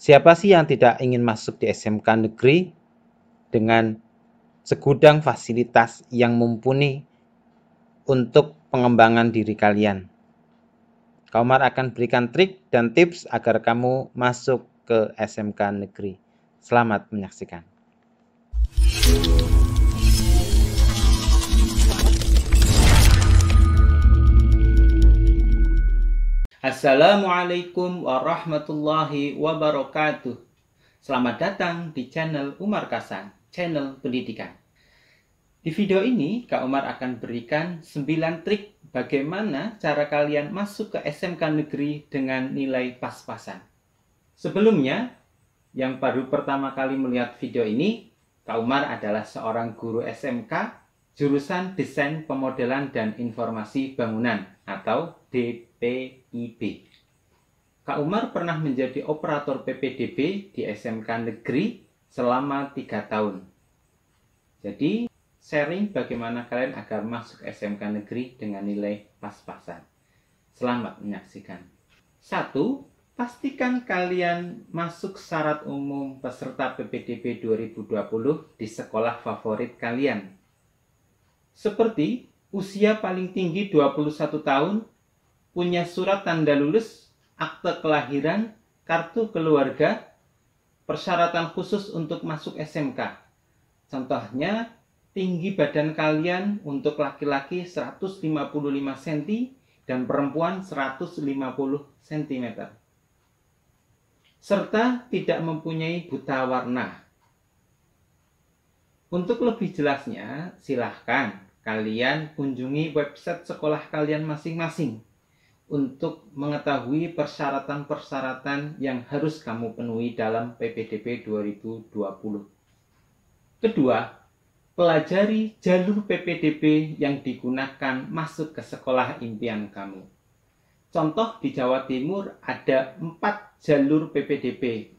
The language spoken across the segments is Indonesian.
Siapa sih yang tidak ingin masuk di SMK negeri dengan segudang fasilitas yang mumpuni untuk pengembangan diri kalian? Kak Umar akan berikan trik dan tips agar kamu masuk ke SMK negeri. Selamat menyaksikan. Assalamualaikum warahmatullahi wabarakatuh. Selamat datang di channel Umar Kasan, channel pendidikan. Di video ini, Kak Umar akan berikan 9 trik bagaimana cara kalian masuk ke SMK negeri dengan nilai pas-pasan. Sebelumnya, yang baru pertama kali melihat video ini, Kak Umar adalah seorang guru SMK jurusan Desain Pemodelan dan Informasi Bangunan atau DPIB. Kak Umar pernah menjadi operator PPDB di SMK negeri selama 3 tahun. Jadi, sharing bagaimana kalian agar masuk SMK negeri dengan nilai pas-pasan. Selamat menyaksikan. 1. Pastikan kalian masuk syarat umum peserta PPDB 2020 di sekolah favorit kalian. Seperti usia paling tinggi 21 tahun, punya surat tanda lulus, akte kelahiran, kartu keluarga, persyaratan khusus untuk masuk SMK. Contohnya, tinggi badan kalian untuk laki-laki 155 cm dan perempuan 150 cm. Serta tidak mempunyai buta warna. Untuk lebih jelasnya, silahkan kalian kunjungi website sekolah kalian masing-masing untuk mengetahui persyaratan-persyaratan yang harus kamu penuhi dalam PPDB 2020. Kedua, pelajari jalur PPDB yang digunakan masuk ke sekolah impian kamu. Contoh di Jawa Timur ada 4 jalur PPDB,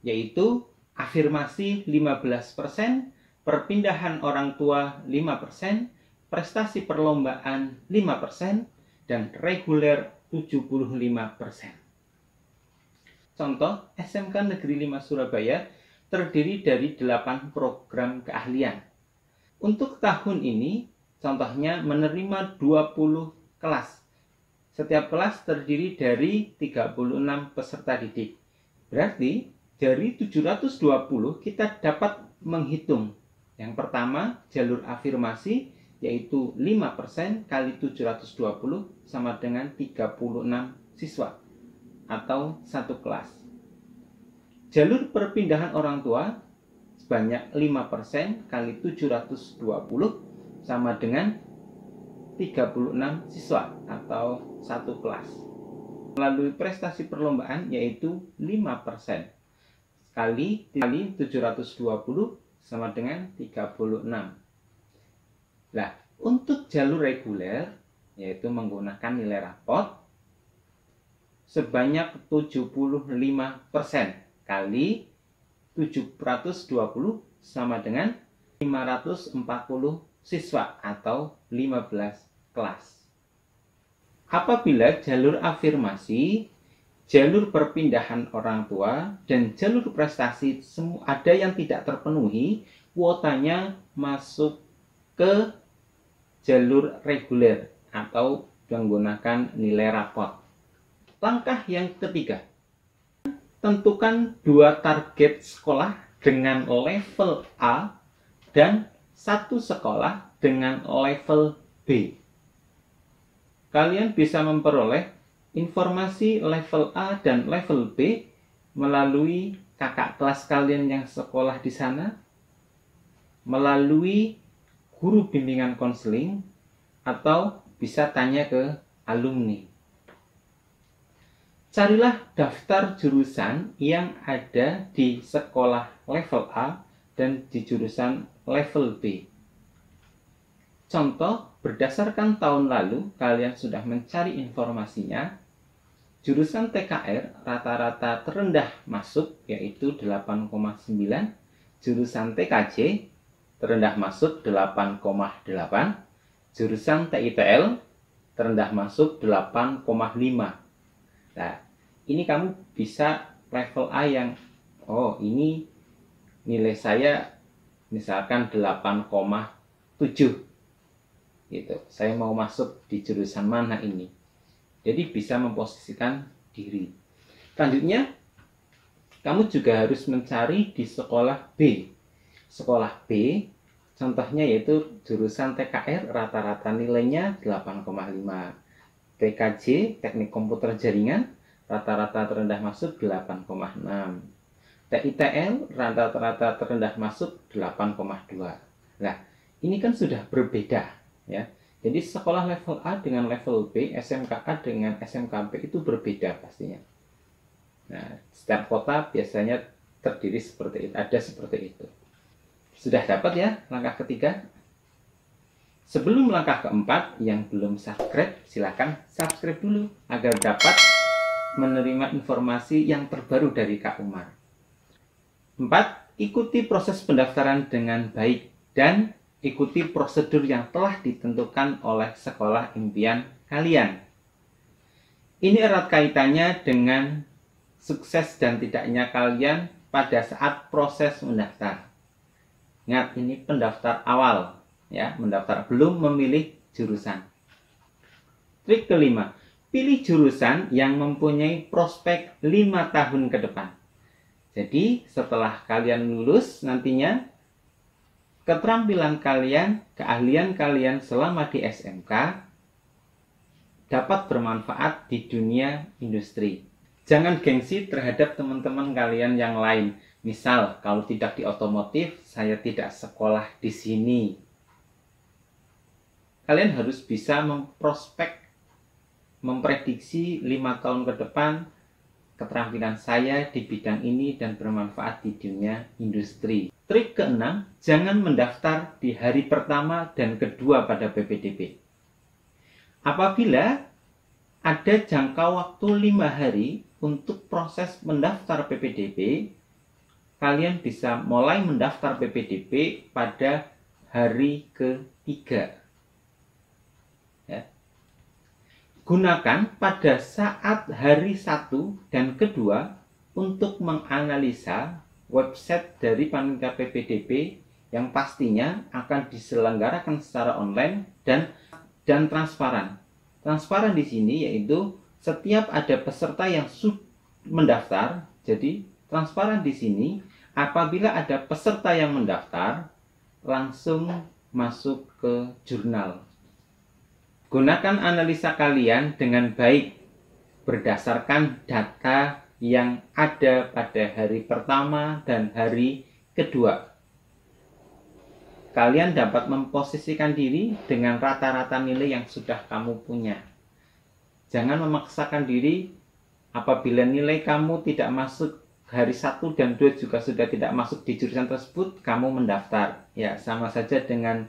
yaitu afirmasi 15%, perpindahan orang tua 5%, prestasi perlombaan 5%, dan reguler 75%. Contoh, SMK Negeri 5 Surabaya terdiri dari 8 program keahlian. Untuk tahun ini, contohnya menerima 20 kelas. Setiap kelas terdiri dari 36 peserta didik. Berarti, dari 720 kita dapat menghitung. Yang pertama, jalur afirmasi, yaitu 5% kali 720 sama dengan 36 siswa atau 1 kelas. Jalur perpindahan orang tua sebanyak 5% kali 720 sama dengan 36 siswa atau 1 kelas. Melalui prestasi perlombaan yaitu 5% kali 720 sama dengan 36. Nah, untuk jalur reguler, yaitu menggunakan nilai rapot, sebanyak 75% kali 720 sama dengan 540 siswa atau 15 kelas. Apabila jalur afirmasi, jalur perpindahan orang tua, dan jalur prestasi ada yang tidak terpenuhi, kuotanya masuk ke jalur reguler atau menggunakan nilai rapot. Langkah yang ketiga, tentukan 2 target sekolah dengan level A dan 1 sekolah dengan level B. Kalian bisa memperoleh informasi level A dan level B melalui kakak kelas kalian yang sekolah di sana, melalui guru bimbingan konseling, atau bisa tanya ke alumni. Carilah daftar jurusan yang ada di sekolah level A dan di jurusan level B. Contoh, berdasarkan tahun lalu kalian sudah mencari informasinya, jurusan TKR rata-rata terendah masuk yaitu 8,9, jurusan TKJ terendah masuk 8,8, jurusan TITL terendah masuk 8,5. Nah, ini kamu bisa level A yang ini nilai saya misalkan 8,7 gitu. Saya mau masuk di jurusan mana ini. Jadi bisa memposisikan diri. Selanjutnya, kamu juga harus mencari di sekolah B. Sekolah B, contohnya yaitu jurusan TKR, rata-rata nilainya 8,5. TKJ, Teknik Komputer Jaringan, rata-rata terendah masuk 8,6. TITL, rata-rata terendah masuk 8,2. Nah, ini kan sudah berbeda, ya. Jadi sekolah level A dengan level B, SMK A dengan SMK B itu berbeda pastinya. Nah, setiap kota biasanya terdiri seperti itu, ada seperti itu. Sudah dapat ya langkah ketiga? Sebelum langkah keempat, yang belum subscribe, silakan subscribe dulu agar dapat menerima informasi yang terbaru dari Kak Umar. 4. Ikuti proses pendaftaran dengan baik dan ikuti prosedur yang telah ditentukan oleh sekolah impian kalian. Ini erat kaitannya dengan sukses dan tidaknya kalian pada saat proses mendaftar. Ingat, ini pendaftar awal, ya, mendaftar belum memilih jurusan. Trik kelima, pilih jurusan yang mempunyai prospek 5 tahun ke depan. Jadi, setelah kalian lulus nantinya, keterampilan kalian, keahlian kalian selama di SMK dapat bermanfaat di dunia industri. Jangan gengsi terhadap teman-teman kalian yang lain. Misal, kalau tidak di otomotif, saya tidak sekolah di sini. Kalian harus bisa memprospek, memprediksi 5 tahun ke depan, keterampilan saya di bidang ini dan bermanfaat di dunia industri. Trik keenam, jangan mendaftar di hari pertama dan kedua pada PPDB. Apabila ada jangka waktu 5 hari untuk proses mendaftar PPDB, kalian bisa mulai mendaftar PPDB pada hari ketiga. Ya. Gunakan pada saat hari 1 dan kedua untuk menganalisa website dari panitia PPDB yang pastinya akan diselenggarakan secara online dan transparan. Transparan di sini yaitu setiap ada peserta yang sudah mendaftar. Jadi transparan di sini apabila ada peserta yang mendaftar langsung masuk ke jurnal. Gunakan analisa kalian dengan baik berdasarkan data yang ada pada hari pertama dan hari kedua. Kalian dapat memposisikan diri dengan rata-rata nilai yang sudah kamu punya. Jangan memaksakan diri apabila nilai kamu tidak masuk hari 1 dan 2 juga sudah tidak masuk di jurusan tersebut, kamu mendaftar. Ya, sama saja dengan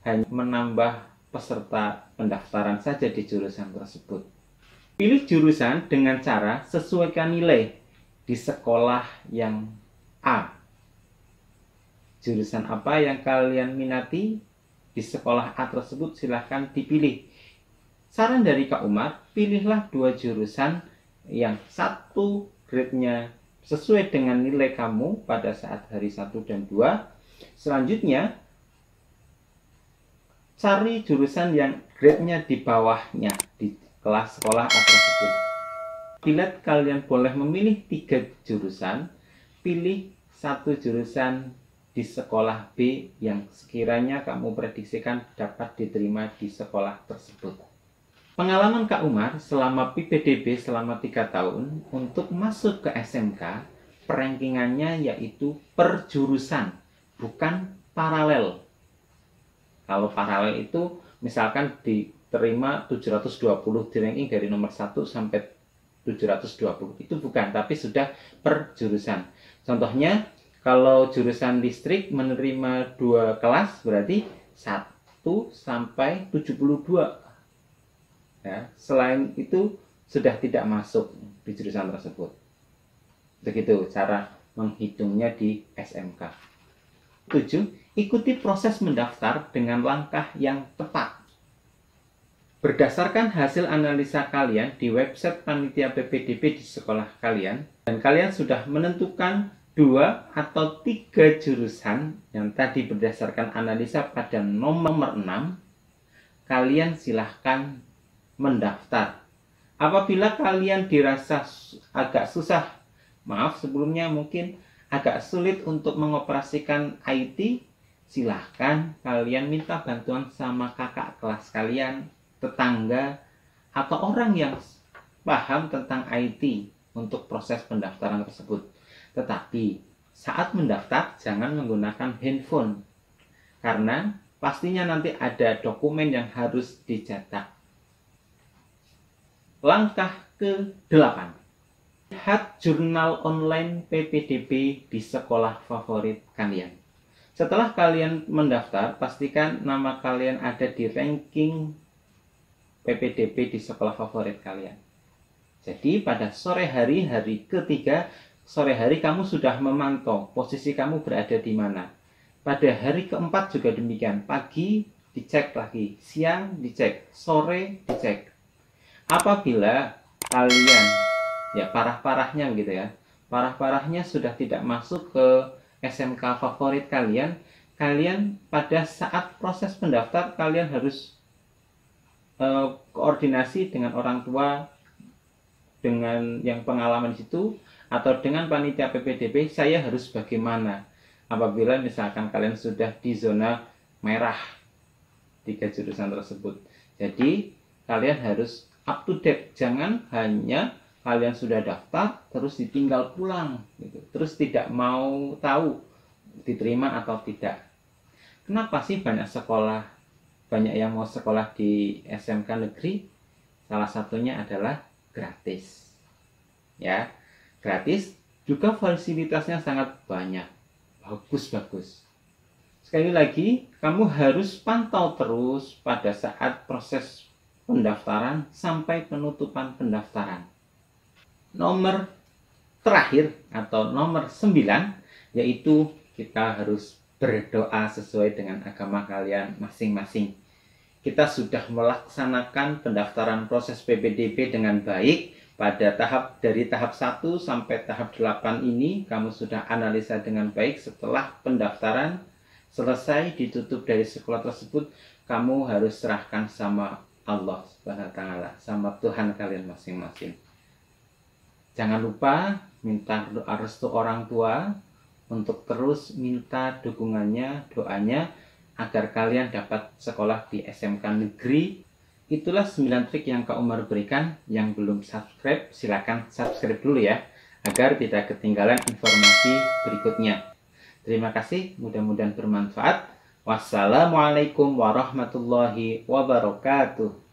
hanya menambah peserta pendaftaran saja di jurusan tersebut. Pilih jurusan dengan cara sesuaikan nilai di sekolah yang A. Jurusan apa yang kalian minati di sekolah A tersebut silahkan dipilih. Saran dari Kak Umar, pilihlah 2 jurusan yang satu grade-nya sesuai dengan nilai kamu pada saat hari 1 dan 2. Selanjutnya, cari jurusan yang grade-nya di bawahnya di kelas sekolah A tersebut. Bila kalian boleh memilih 3 jurusan, pilih 1 jurusan di sekolah B yang sekiranya kamu prediksikan dapat diterima di sekolah tersebut. Pengalaman Kak Umar selama PPDB selama 3 tahun untuk masuk ke SMK, perankingannya yaitu per jurusan, bukan paralel. Kalau paralel itu misalkan diterima 720 di ranking dari nomor 1 sampai 720. Itu bukan, tapi sudah per jurusan. Contohnya, kalau jurusan listrik menerima 2 kelas berarti 1 sampai 72. Ya, selain itu sudah tidak masuk di jurusan tersebut. Begitu cara menghitungnya di SMK. 7. Ikuti proses mendaftar dengan langkah yang tepat. Berdasarkan hasil analisa kalian di website panitia PPDB di sekolah kalian, dan kalian sudah menentukan 2 atau 3 jurusan yang tadi berdasarkan analisa pada nomor 6, kalian silahkan mendaftar. Apabila kalian dirasa agak susah, maaf sebelumnya mungkin agak sulit untuk mengoperasikan IT, silahkan kalian minta bantuan sama kakak kelas kalian, tetangga, atau orang yang paham tentang IT untuk proses pendaftaran tersebut. Tetapi saat mendaftar jangan menggunakan handphone, karena pastinya nanti ada dokumen yang harus dicetak. Langkah ke-8, lihat jurnal online PPDB di sekolah favorit kalian. Setelah kalian mendaftar, pastikan nama kalian ada di ranking PPDB di sekolah favorit kalian. Jadi pada sore hari, hari ketiga, sore hari kamu sudah memantau posisi kamu berada di mana. Pada hari keempat juga demikian, pagi dicek lagi, siang dicek, sore dicek. Apabila kalian, ya parah-parahnya gitu ya, parah-parahnya sudah tidak masuk ke SMK favorit kalian, kalian pada saat proses pendaftar, kalian harus koordinasi dengan orang tua, dengan yang pengalaman di situ, atau dengan panitia PPDB, saya harus bagaimana apabila misalkan kalian sudah di zona merah 3 jurusan tersebut. Jadi kalian harus up to date, jangan hanya kalian sudah daftar terus ditinggal pulang gitu, terus tidak mau tahu diterima atau tidak. Kenapa sih banyak yang mau sekolah di SMK negeri? Salah satunya adalah gratis. Ya, gratis, juga fasilitasnya sangat banyak. Bagus-bagus. Sekali lagi, kamu harus pantau terus pada saat proses pendaftaran sampai penutupan pendaftaran. Nomor terakhir atau nomor 9, yaitu kita harus berdoa sesuai dengan agama kalian masing-masing. Kita sudah melaksanakan pendaftaran proses PPDB dengan baik. Dari tahap 1 sampai tahap 8 ini kamu sudah analisa dengan baik. Setelah pendaftaran selesai, ditutup dari sekolah tersebut, kamu harus serahkan sama Allah Subhanahu wa Ta'ala, sama Tuhan kalian masing-masing. Jangan lupa minta doa restu orang tua, untuk terus minta dukungannya, doanya, agar kalian dapat sekolah di SMK negeri. Itulah 9 trik yang Kak Umar berikan. Yang belum subscribe, silakan subscribe dulu ya, agar tidak ketinggalan informasi berikutnya. Terima kasih, mudah-mudahan bermanfaat. Wassalamualaikum warahmatullahi wabarakatuh.